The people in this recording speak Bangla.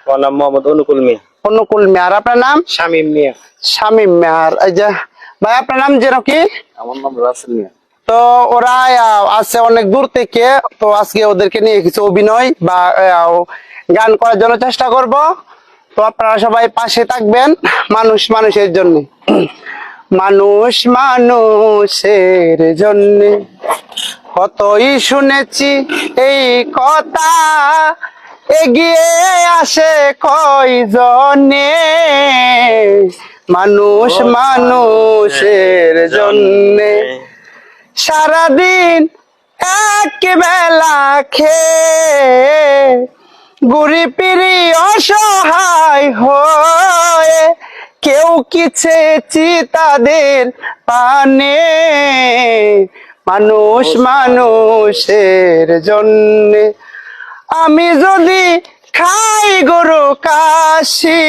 আমার নাম মোহাম্মদ অনুকূল মিয়া। অনুকূল মিয়া। আর আপনার নাম? শামীম মিয়া। শামীম মিয়া। আর এই যে ভাই আপনার নাম যেন কি? আমার নাম রাসেল মিয়া। তো ওরা আসছে অনেক দূর থেকে, তো আজকে ওদেরকে নিয়ে কিছু অভিনয় বা গান করার জন্য চেষ্টা করব। তো আপনারা সবাই পাশে থাকবেন, মানুষ মানুষের জন্য। মানুষ মানুষের জন্য কতই শুনেছি এই কথা, এগিয়ে আসে কয়জনে। মানুষ মানুষের জন্যে সারাদিন এক বেলা খেয়ে গুড়ি পিড়ি অসহায় হয়ে কেউ কি চেয়েছি তাদের পানে। মানুষ মানুষের জন্যে আমি যদি খাই গরু কাশি,